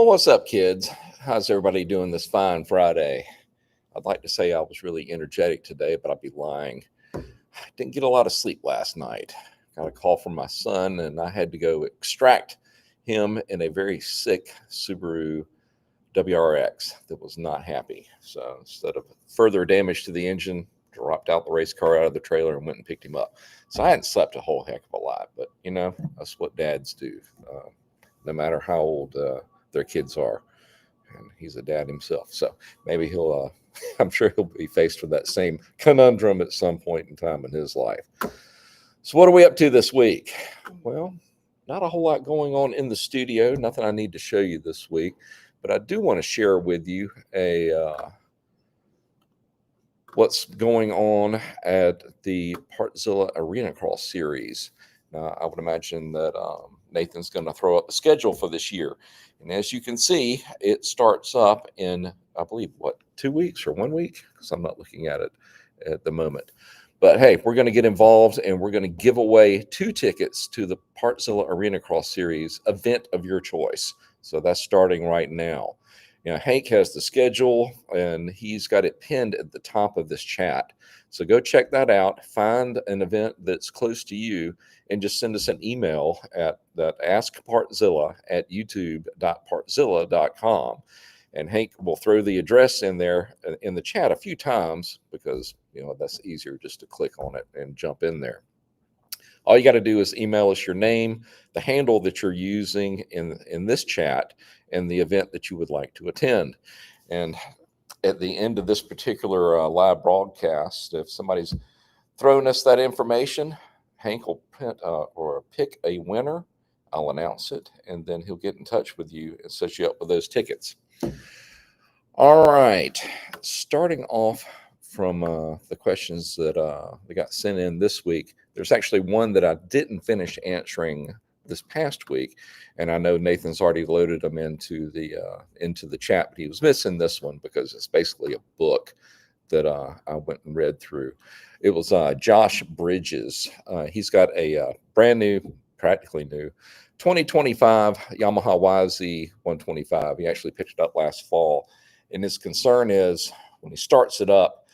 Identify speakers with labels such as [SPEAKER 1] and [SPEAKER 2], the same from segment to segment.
[SPEAKER 1] Well, what's up, kids? How's everybody doing this fine Friday? I'd like to say I was really energetic today, but I'd be lying. I didn't get a lot of sleep last night. Got a call from my son, and I had to go extract him in a very sick Subaru WRX that was not happy. So instead of further damage to the engine, dropped out the race car out of the trailer and went and picked him up. So I hadn't slept a whole heck of a lot, but that's what dads do, no matter how old their kids are. And he's a dad himself. So maybe I'm sure he'll be faced with that same conundrum at some point in time in his life. So what are we up to this week? Well, not a whole lot going on in the studio, nothing I need to show you this week, but I do want to share with you what's going on at the Partzilla Arenacross series. Now, I would imagine that Nathan's going to throw up the schedule for this year. And as you can see, it starts up in, I believe, 2 weeks or 1 week? Because I'm not looking at it at the moment. But hey, we're going to get involved and we're going to give away 2 tickets to the Partzilla Arenacross series event of your choice. So that's starting right now. Hank has the schedule and he's got it pinned at the top of this chat. So go check that out, find an event that's close to you, and just send us an email at that askpartzilla@youtube.partzilla.com. And Hank will throw the address in there in the chat a few times because, that's easier just to click on it and jump in there. All you got to do is email us your name, the handle that you're using in this chat, and the event that you would like to attend. And at the end of this particular live broadcast, if somebody's throwing us that information, Hank will pick a winner. I'll announce it, and then he'll get in touch with you and set you up with those tickets. All right, starting off from the questions that they got sent in this week. There's actually one that I didn't finish answering this past week, and I know Nathan's already loaded them into the chat, but he was missing this one because it's basically a book that I went and read through. It was Josh Bridges. He's got a brand new, practically new, 2025 Yamaha YZ 125. He actually picked it up last fall, and his concern is when he starts it up,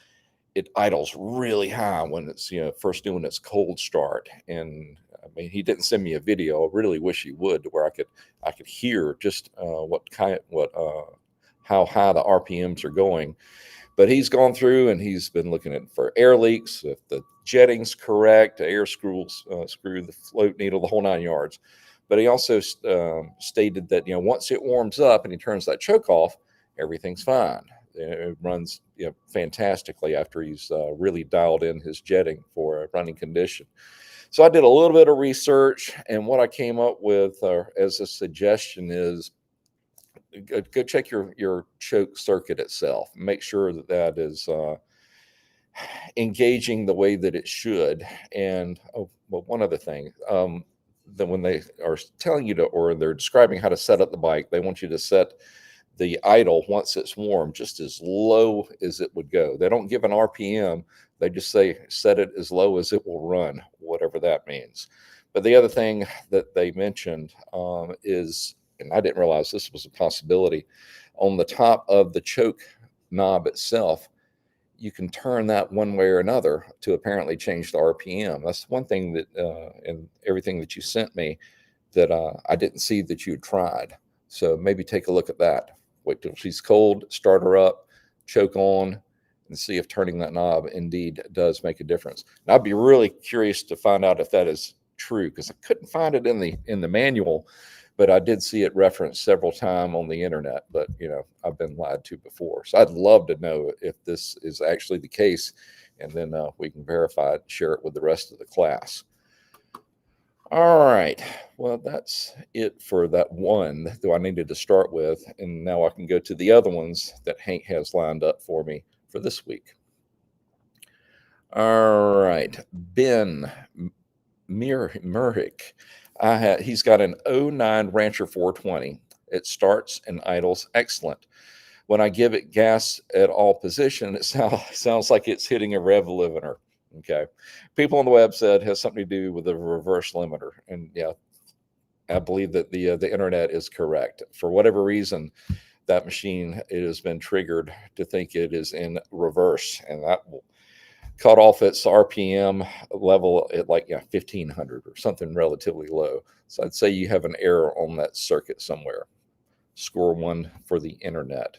[SPEAKER 1] it idles really high when it's first doing its cold start. And I mean, he didn't send me a video. I really wish he would, where I could hear just how high the RPMs are going. But he's gone through and he's been looking for air leaks, if the jetting's correct, the air screw, the float needle, the whole 9 yards. But he also stated that once it warms up and he turns that choke off, everything's fine. It runs fantastically after he's really dialed in his jetting for a running condition. So I did a little bit of research, and what I came up with as a suggestion is go check your choke circuit itself. Make sure that is engaging the way that it should. And one other thing, that when they are telling you or they're describing how to set up the bike, they want you to set the idle once it's warm just as low as it would go. They don't give an RPM. They just say set it as low as it will run, whatever that means. But the other thing that they mentioned is, and I didn't realize this was a possibility, on the top of the choke knob itself, you can turn that one way or another to apparently change the RPM. That's one thing that in everything that you sent me that I didn't see that you had tried. So maybe take a look at that. Wait till she's cold, start her up, choke on, and see if turning that knob indeed does make a difference. And I'd be really curious to find out if that is true, because I couldn't find it in the manual, but I did see it referenced several times on the internet. But I've been lied to before, so I'd love to know if this is actually the case, and then we can verify it and share it with the rest of the class. All right, well, that's it for that one that I needed to start with, and now I can go to the other ones that Hank has lined up for me for this week. All right, Ben Murhick. He's got an 09 Rancher 420. It starts and idles excellent. When I give it gas at all position, it sounds like it's hitting a rev limiter. Okay. People on the web said it has something to do with the reverse limiter. And yeah, I believe that the internet is correct. For whatever reason, that machine, it has been triggered to think it is in reverse, and that will cut off its RPM level at like 1500 or something relatively low. So I'd say you have an error on that circuit somewhere. Score 1 for the internet.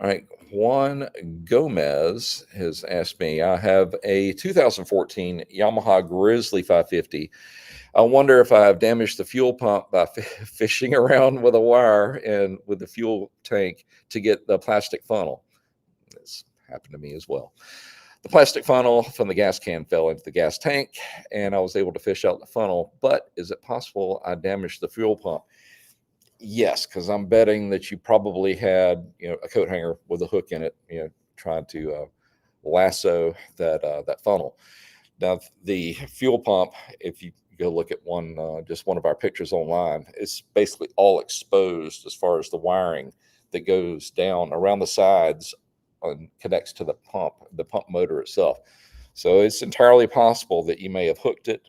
[SPEAKER 1] All right, Juan Gomez has asked me, I have a 2014 Yamaha Grizzly 550. I wonder if I have damaged the fuel pump by fishing around with a wire and with the fuel tank to get the plastic funnel. This happened to me as well. The plastic funnel from the gas can fell into the gas tank, and I was able to fish out the funnel. But is it possible I damaged the fuel pump? Yes, because I'm betting that you probably had, a coat hanger with a hook in it, trying to lasso that funnel. Now, the fuel pump, if you go look at just one of our pictures online, it's basically all exposed as far as the wiring that goes down around the sides and connects to the pump motor itself. So it's entirely possible that you may have hooked it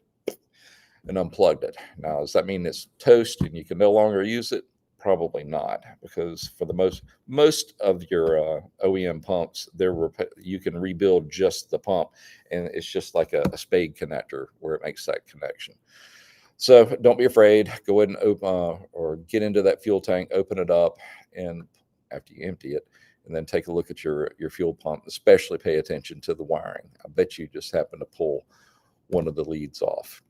[SPEAKER 1] and unplugged it. Now, does that mean it's toast and you can no longer use it? Probably not, because for the most of your OEM pumps, you can rebuild just the pump, and it's just like a spade connector where it makes that connection. So don't be afraid. Go ahead and open or get into that fuel tank, open it up, and after you empty it, and then take a look at your fuel pump. Especially pay attention to the wiring. I bet you just happened to pull one of the leads off.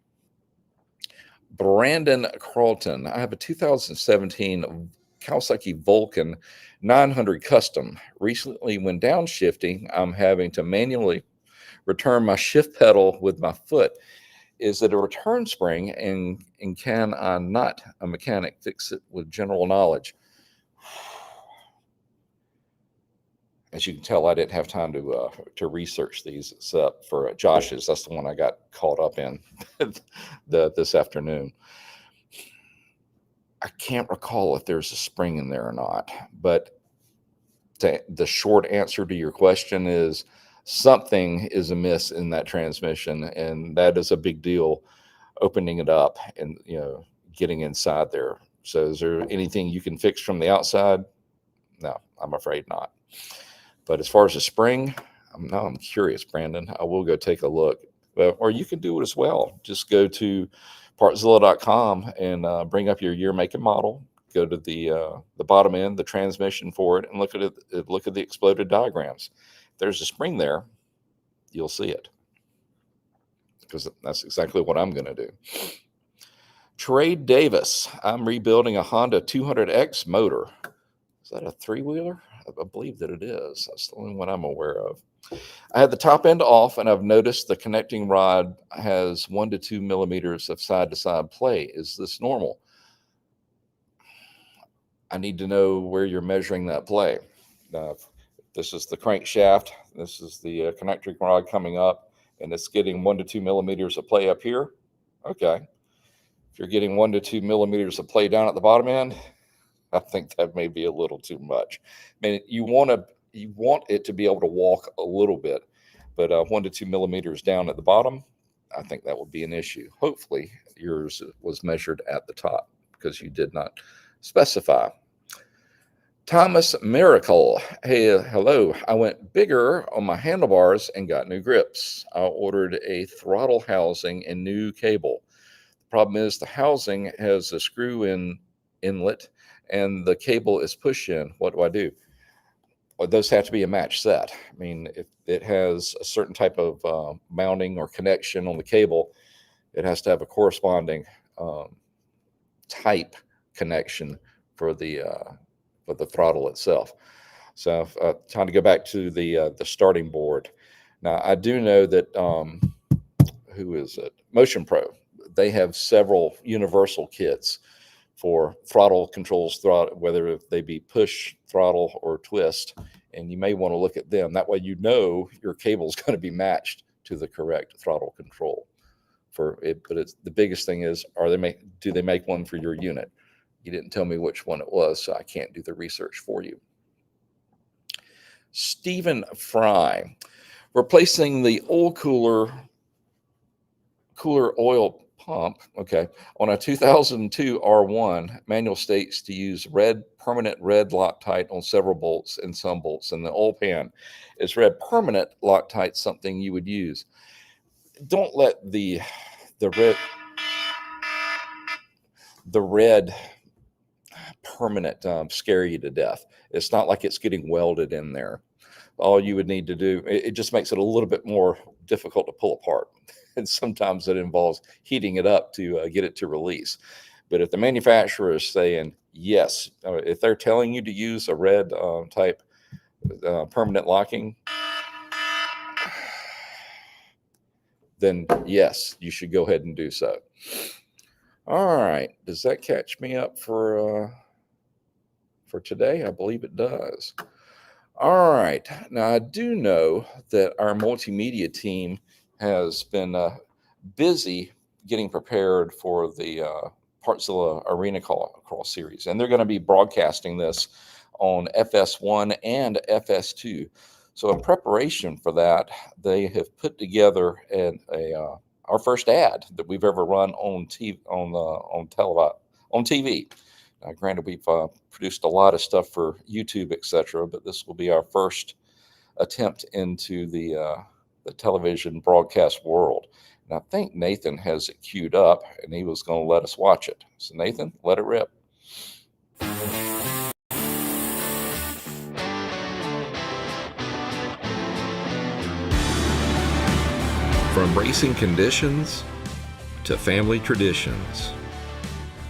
[SPEAKER 1] Brandon Carlton, I have a 2017 Kawasaki Vulcan 900 Custom. Recently, when downshifting, I'm having to manually return my shift pedal with my foot. Is it a return spring, and can I not, a mechanic, fix it with general knowledge? As you can tell, I didn't have time to research these except for Josh's. That's the one I got caught up in this afternoon. I can't recall if there's a spring in there or not, but the short answer to your question is something is amiss in that transmission, and that is a big deal, opening it up and getting inside there. So is there anything you can fix from the outside? No, I'm afraid not. But as far as the spring, I'm curious, Brandon. I will go take a look. Or you can do it as well. Just go to Partzilla.com and bring up your year, make, and model. Go to the bottom end, the transmission for it, and look at it. Look at the exploded diagrams. If there's a spring there, you'll see it, because that's exactly what I'm going to do. Trade Davis. I'm rebuilding a Honda 200X motor. Is that a three-wheeler? I believe that it is. That's the only one I'm aware of. I had the top end off, and I've noticed the connecting rod has 1 to 2 millimeters of side-to-side play. Is this normal? I need to know where you're measuring that play. This is the crankshaft. This is the connecting rod coming up, and it's getting 1 to 2 millimeters of play up here. Okay. If you're getting 1 to 2 millimeters of play down at the bottom end, I think that may be a little too much. I mean, you want it to be able to walk a little bit, but 1 to 2 millimeters down at the bottom, I think that would be an issue. Hopefully yours was measured at the top, because you did not specify. Thomas Miracle. Hey, hello. I went bigger on my handlebars and got new grips. I ordered a throttle housing and new cable. The problem is the housing has a screw-in inlet and the cable is push-in. What do I do? Well, those have to be a match set. I mean, if it has a certain type of mounting or connection on the cable, it has to have a corresponding type connection for the throttle itself. So time to go back to the starting board. Now, I do know that who is it? Motion Pro. They have several universal kits for throttle controls, whether they be push, throttle, or twist, and you may want to look at them. That way, your cable is going to be matched to the correct throttle control for it. But the biggest thing is, do they make one for your unit? You didn't tell me which one it was, so I can't do the research for you. Stephen Fry, replacing the oil cooler oil pump. Okay. On a 2002 R1, manual states to use permanent red Loctite on several bolts and some bolts. And the oil pan is red permanent Loctite, something you would use. Don't let the red permanent scare you to death. It's not like it's getting welded in there. All you would need to do, it just makes it a little bit more difficult to pull apart. And sometimes it involves heating it up to get it to release. But if the manufacturer is saying, yes, if they're telling you to use a red type permanent locking, then yes, you should go ahead and do so. All right. Does that catch me up for today? I believe it does. All right. Now, I do know that our multimedia team has been busy getting prepared for the Partzilla Arenacross series, and they're going to be broadcasting this on FS1 and FS2. So in preparation for that, they have put together our first ad that we've ever run on TV. Granted, we've produced a lot of stuff for YouTube, etc., but this will be our first attempt into the television broadcast world. And I think Nathan has it queued up, and he was going to let us watch it. So Nathan, let it rip. From racing conditions to family traditions,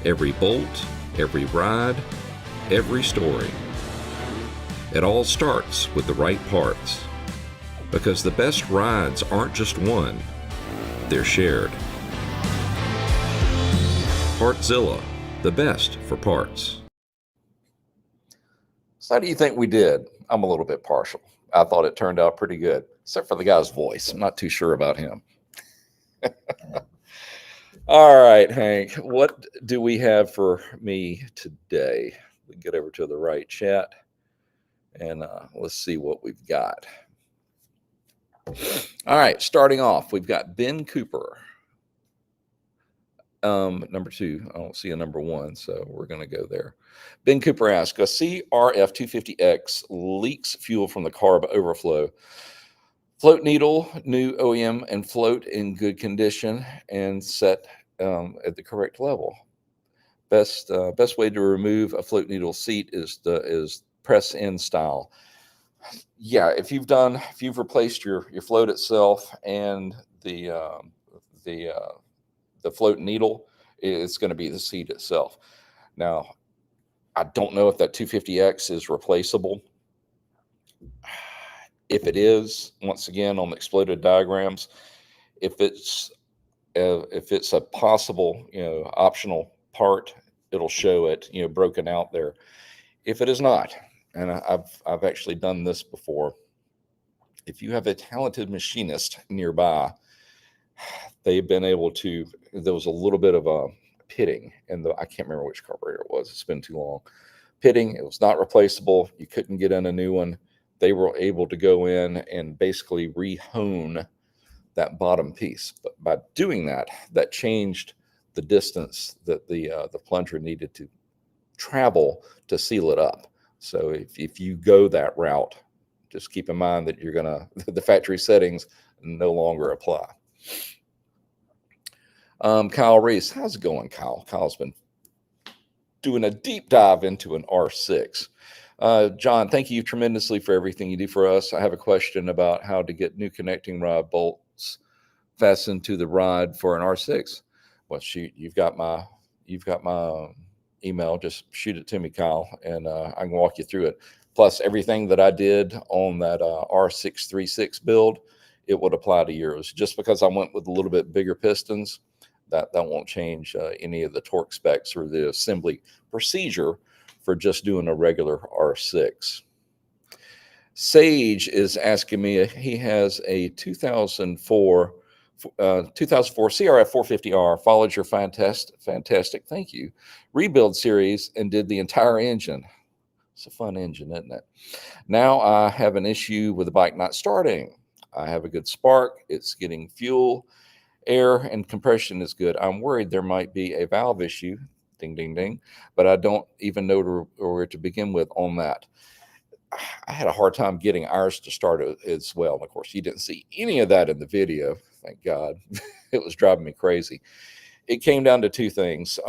[SPEAKER 1] every bolt, every ride, every story. It all starts with the right parts, because the best rides aren't just won, they're shared. Partzilla, the best for parts. So how do you think we did? I'm a little bit partial. I thought it turned out pretty good, except for the guy's voice. I'm not too sure about him. All right, Hank, what do we have for me today? We get over to the right chat, and let's see what we've got. All right, starting off, we've got Ben Cooper. Number 2, I don't see a number 1, so we're going to go there. Ben Cooper asks, a CRF250X leaks fuel from the carb overflow. Float needle, new OEM, and float in good condition and set at the correct level. Best way to remove a float needle seat is press in style. Yeah, if you've replaced your float itself and the float needle, it's going to be the seat itself. Now, I don't know if that 250X is replaceable. If it is, once again, on the exploded diagrams, if it's a possible, optional part, it'll show it, broken out there. If it is not, and I've actually done this before, if you have a talented machinist nearby, they've been able to. There was a little bit of a pitting, and I can't remember which carburetor it was. It's been too long. Pitting, it was not replaceable. You couldn't get in a new one. They were able to go in and basically re-hone that bottom piece. But by doing that, that changed the distance that the plunger needed to travel to seal it up. So if you go that route, just keep in mind that the factory settings no longer apply. Kyle Reese, how's it going, Kyle? Kyle's been doing a deep dive into an R6. John, thank you tremendously for everything you do for us. I have a question about how to get new connecting rod bolts fastened to the rod for an R6. Well, shoot, you've got my email. Just shoot it to me, Kyle, and I can walk you through it. Plus, everything that I did on that R636 build, it would apply to yours. Just because I went with a little bit bigger pistons, that won't change any of the torque specs or the assembly procedure for just doing a regular R6. Sage is asking me, he has a 2004 CRF 450R, followed your fantastic, thank you, rebuild series and did the entire engine. It's a fun engine, isn't it? Now I have an issue with the bike not starting. I have a good spark. It's getting fuel Air and compression is good. I'm worried there might be a valve issue, ding, ding, ding, but I don't even know where to begin with on that. I had a hard time getting ours to start as well. And of course, you didn't see any of that in the video. Thank God. It was driving me crazy. It came down to two things.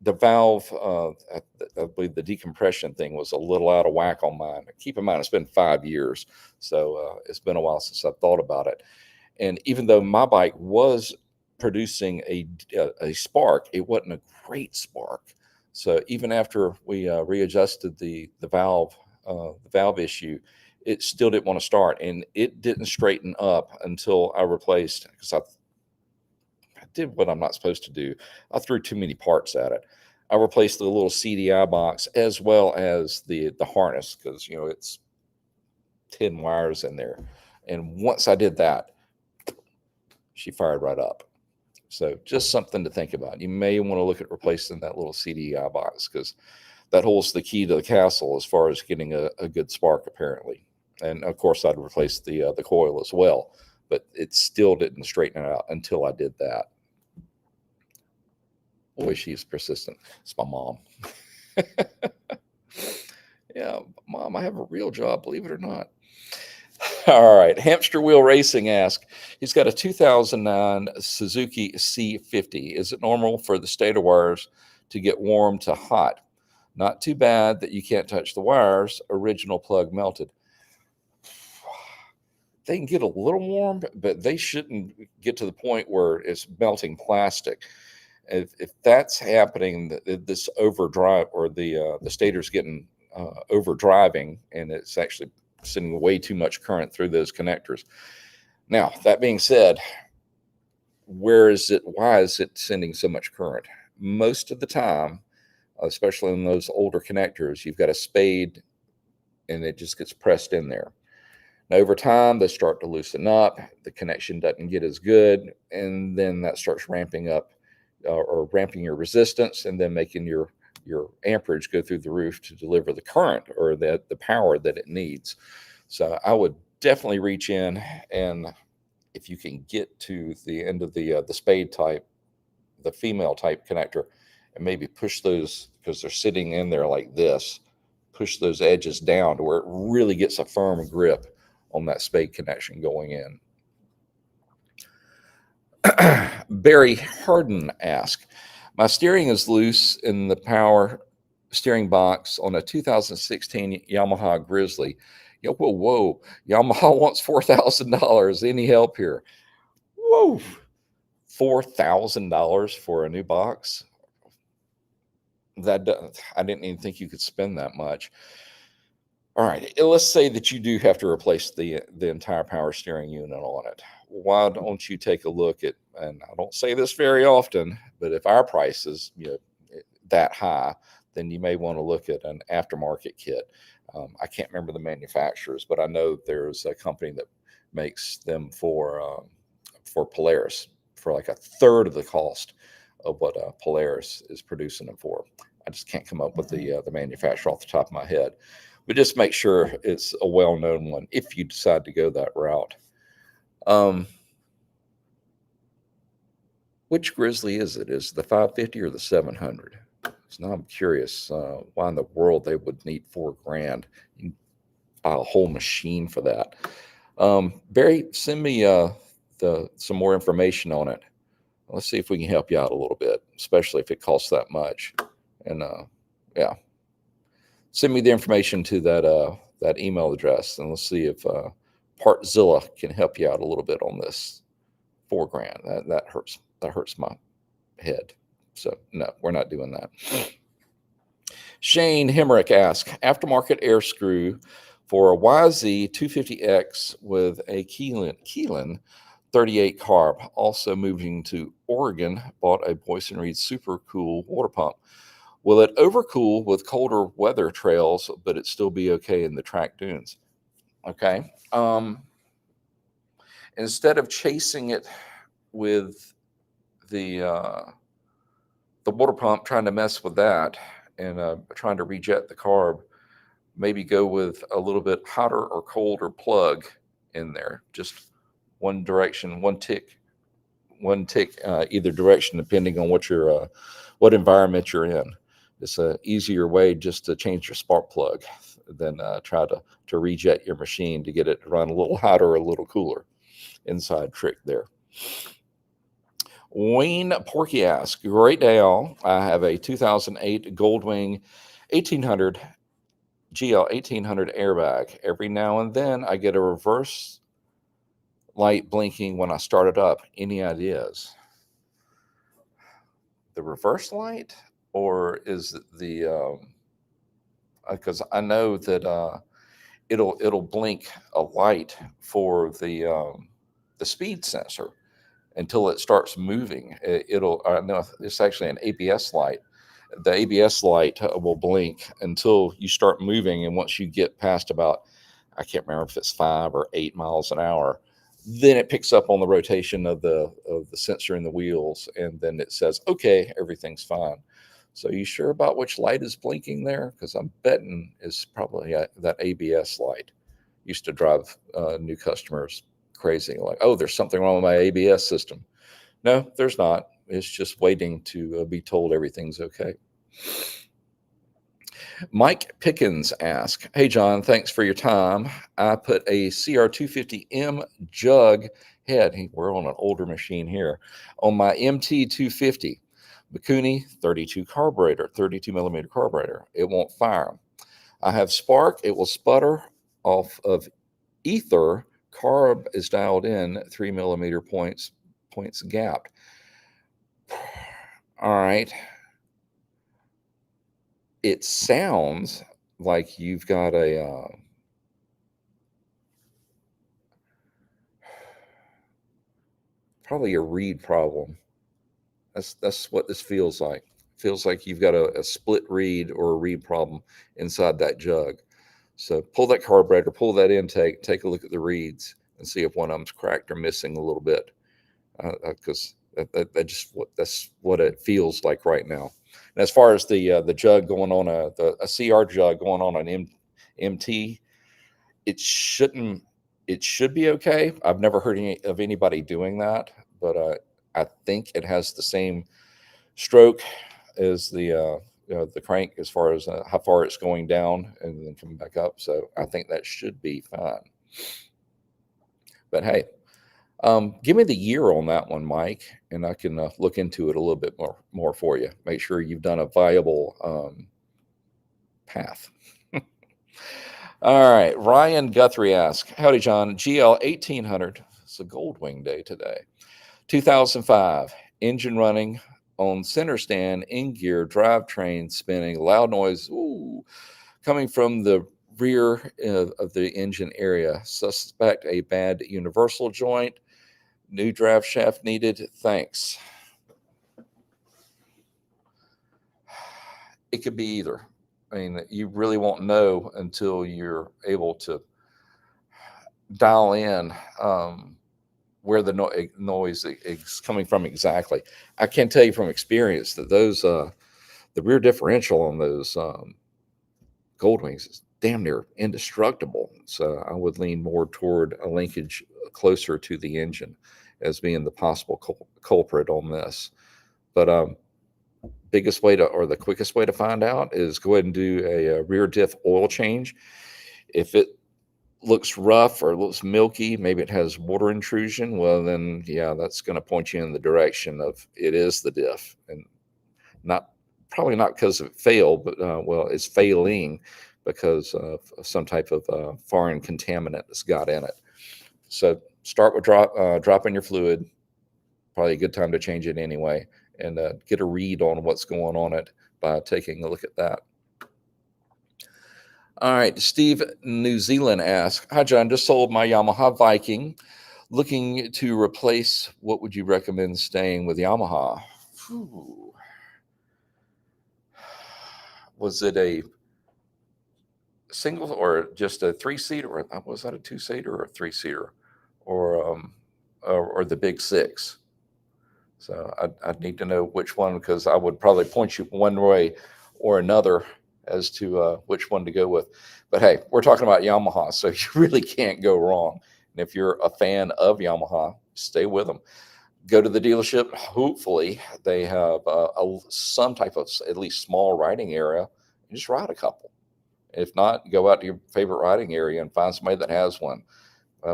[SPEAKER 1] The valve, I believe the decompression thing was a little out of whack on mine. Keep in mind, it's been 5 years, so it's been a while since I've thought about it. And even though my bike was producing a spark, it wasn't a great spark. So even after we readjusted the valve issue, it still didn't want to start, and it didn't straighten up until I replaced, because I did what I'm not supposed to do. I threw too many parts at it. I replaced the little CDI box as well as the harness, because it's 10 wires in there. And once I did that, she fired right up. So just something to think about. You may want to look at replacing that little CDI box, because that holds the key to the castle as far as getting a good spark, apparently. And of course, I'd replace the coil as well, but it still didn't straighten it out until I did that. Boy, she's persistent. It's my mom. Yeah, Mom, I have a real job, believe it or not. All right. Hamster Wheel Racing asks, he's got a 2009 Suzuki C50. Is it normal for the stator wires to get warm to hot? Not too bad that you can't touch the wires. Original plug melted. They can get a little warm, but they shouldn't get to the point where it's melting plastic. If that's happening, this overdrive, or the stator's getting overdriving, and it's actually sending way too much current through those connectors. Now, that being said, why is it sending so much current? Most of the time, especially in those older connectors, you've got a spade and it just gets pressed in there. Now, over time, they start to loosen up, the connection doesn't get as good, and then that starts ramping up, or ramping your resistance, and then making your amperage go through the roof to deliver the current or the power that it needs. So I would definitely reach in, and if you can get to the end of the spade type, the female type connector, and maybe push those, because they're sitting in there like this, push those edges down to where it really gets a firm grip on that spade connection going in. Barry Harden asks, my steering is loose in the power steering box on a 2016 Yamaha Grizzly. Whoa. Yamaha wants $4,000. Any help here? Whoa. $4,000 for a new box? I didn't even think you could spend that much. All right, let's say that you do have to replace the entire power steering unit on it. Why don't you take a look at, and I don't say this very often, but if our price is that high, then you may want to look at an aftermarket kit. I can't remember the manufacturers, but I know there's a company that makes them for Polaris for like a third of the cost of what Polaris is producing them for. I just can't come up with the manufacturer off the top of my head. But just make sure it's a well-known one if you decide to go that route. Which Grizzly is it? Is it the 550 or the 700? So now I'm curious why in the world they would need $4,000. You can buy a whole machine for that. Barry, send me some more information on it. Let's see if we can help you out a little bit, especially if it costs that much. And yeah. Send me the information to that email address, and let's see if Partzilla can help you out a little bit on this $4,000. That hurts. That hurts my head. So no, we're not doing that. Shane Hemrick asks, aftermarket air screw for a YZ250X with a Keelan 38 carb. Also moving to Oregon, bought a Boyce & Reed super cool water pump. Will it overcool with colder weather trails, but it still be okay in the track dunes? Okay. Instead of chasing it with the water pump, trying to mess with that and trying to rejet the carb, maybe go with a little bit hotter or colder plug in there. Just one direction, one tick one tick either direction, depending on what environment you're in. It's a easier way just to change your spark plug than try to rejet your machine to get it to run a little hotter or a little cooler. Inside trick there. Wayne Porky asks, great day all. I have a 2008 Goldwing 1800 GL 1800 airbag. Every now and then I get a reverse light blinking when I start it up. Any ideas? The reverse light, or is it the because I know that it'll blink a light for the speed sensor until it starts moving. It'll no, it's actually an ABS light. The ABS light will blink until you start moving, and once you get past about, I can't remember if it's 5 or 8 miles an hour, then it picks up on the rotation of the sensor in the wheels, and then it says, okay, everything's fine. So you sure about which light is blinking there? Because I'm betting it's probably that ABS light. Used to drive new customers crazy, like, oh, there's something wrong with my ABS system. No, there's not. It's just waiting to be told everything's okay. Mike Pickens asks, hey, John, thanks for your time. I put a CR250M jug head, we're on an older machine here, on my MT250. Mikuni 32 millimeter carburetor. It won't fire. I have spark. It will sputter off of ether. Carb is dialed in 3 millimeter points gapped. All right. It sounds like you've got a probably a reed problem. That's what this feels like. Feels like you've got a split reed or a reed problem inside that jug. So pull that carburetor, pull that intake, take a look at the reeds, and see if one of them's cracked or missing a little bit. Because that's what it feels like right now. And as far as the jug going on a CR jug going on an MT, it should be okay. I've never heard of anybody doing that, but I think it has the same stroke as the crank as far as how far it's going down and then coming back up. So I think that should be fine. But hey, give me the year on that one, Mike, and I can look into it a little bit more for you. Make sure you've done a viable path. All right. Ryan Guthrie asks, howdy, John. GL 1800. It's a Goldwing day today. 2005. Engine running on center stand, in gear, drivetrain spinning, loud noise coming from the rear of the engine area. Suspect a bad universal joint. New drive shaft needed. Thanks. It could be either. I mean, you really won't know until you're able to dial in where the noise is coming from exactly. I can tell you from experience that those the rear differential on those Goldwings is damn near indestructible. So I would lean more toward a linkage closer to the engine as being the possible culprit on this. But biggest way or the quickest way to find out is go ahead and do a rear diff oil change. If it looks rough or looks milky, maybe it has water intrusion, well then yeah, that's going to point you in the direction of it is the diff, and probably not because it failed, but well, it's failing because of some type of foreign contaminant that's got in it. So start with dropping your fluid. Probably a good time to change it anyway, and get a read on what's going on it by taking a look at that. All right, Steve, New Zealand asks, hi, John, just sold my Yamaha Viking. Looking to replace, what would you recommend staying with Yamaha? Whew. Was it a single or just a 3-seater? Or was that a 2-seater or a 3-seater? Or the big 6? So I'd need to know which one, because I would probably point you one way or another as to which one to go with. But hey, we're talking about Yamaha, so you really can't go wrong. And if you're a fan of Yamaha, stay with them. Go to the dealership. Hopefully they have some type of at least small riding area, and just ride a couple. If not, go out to your favorite riding area and find somebody that has one.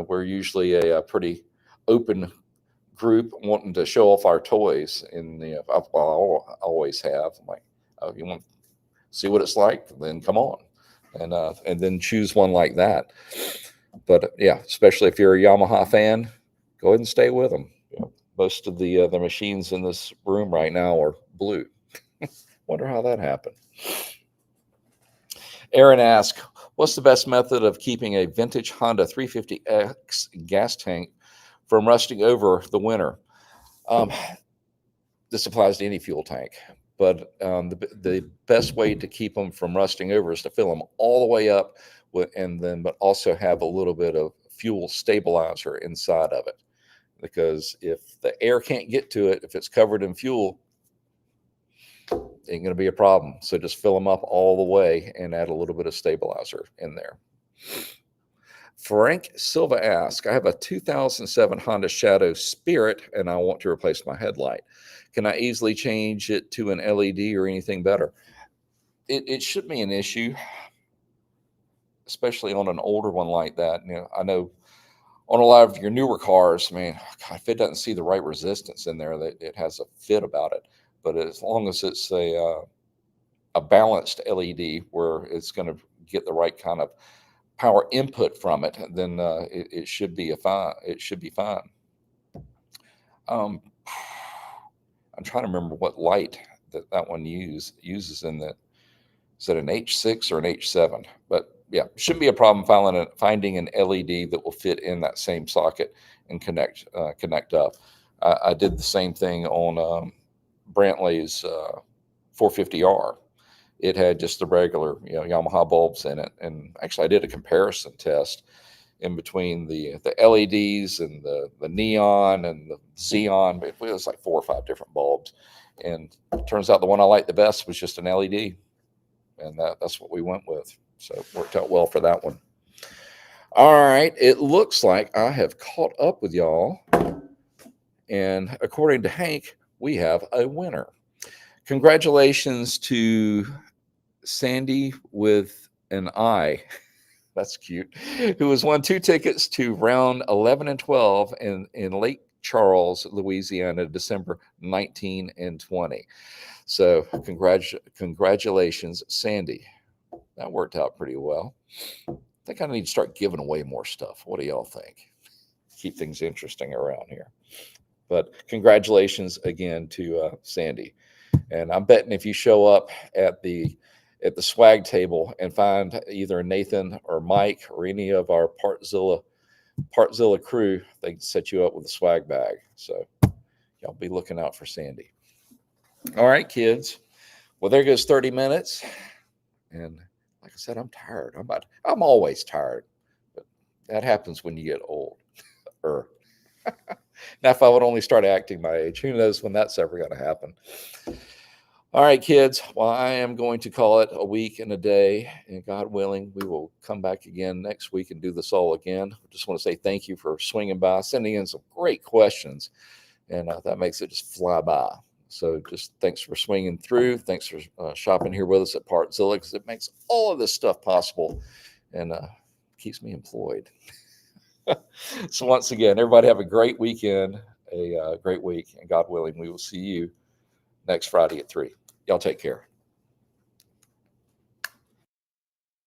[SPEAKER 1] We're usually a pretty open group wanting to show off our toys, and well, I always have. I'm like, oh, you want to see what it's like? Then come on, and then choose one like that. But yeah, especially if you're a Yamaha fan, go ahead and stay with them. Most of the machines in this room right now are blue. Wonder how that happened. Aaron asks, what's the best method of keeping a vintage Honda 350X gas tank from rusting over the winter? This applies to any fuel tank, but the best way to keep them from rusting over is to fill them all the way up but also have a little bit of fuel stabilizer inside of it. Because if the air can't get to it, if it's covered in fuel, ain't going to be a problem. So just fill them up all the way and add a little bit of stabilizer in there. Frank Silva asks, I have a 2007 Honda Shadow Spirit and I want to replace my headlight. Can I easily change it to an LED or anything better? It should be an issue, especially on an older one like that. I know on a lot of your newer cars, man, God, if it doesn't see the right resistance in there, that it has a fit about it. But as long as it's a balanced LED where it's going to get the right kind of power input from it, then it should be fine. It should be fine. I'm trying to remember what light that one uses in that. Is it an H6 or an H7? But yeah, shouldn't be a problem finding an LED that will fit in that same socket and connect up. I did the same thing on Brantley's 450R. It had just the regular, Yamaha bulbs in it, and actually I did a comparison test in between the LEDs and the neon and the xenon. It was like 4 or 5 different bulbs, and it turns out the one I liked the best was just an LED, and that's what we went with. So it worked out well for that one. All right, it looks like I have caught up with y'all, and according to Hank, we have a winner. Congratulations to Sandy with an I. That's cute. Who has won 2 tickets to round 11 and 12 in Lake Charles, Louisiana, December 19 and 20. So congratulations, Sandy. That worked out pretty well. I think I need to start giving away more stuff. What do y'all think? Keep things interesting around here. But congratulations again to Sandy. And I'm betting if you show up at the swag table and find either Nathan or Mike or any of our Partzilla crew, they can set you up with a swag bag. So y'all be looking out for Sandy. All right, kids. Well, there goes 30 minutes. And like I said, I'm tired. I'm always tired. But that happens when you get old. Now, if I would only start acting my age, who knows when that's ever going to happen. All right, kids. Well, I am going to call it a week and a day, and God willing, we will come back again next week and do this all again. I just want to say thank you for swinging by, sending in some great questions, and that makes it just fly by. So just thanks for swinging through. Thanks for shopping here with us at Partzilla, because it makes all of this stuff possible and keeps me employed. So once again, everybody have a great weekend, a great week, and God willing, we will see you next Friday at 3. Y'all take care.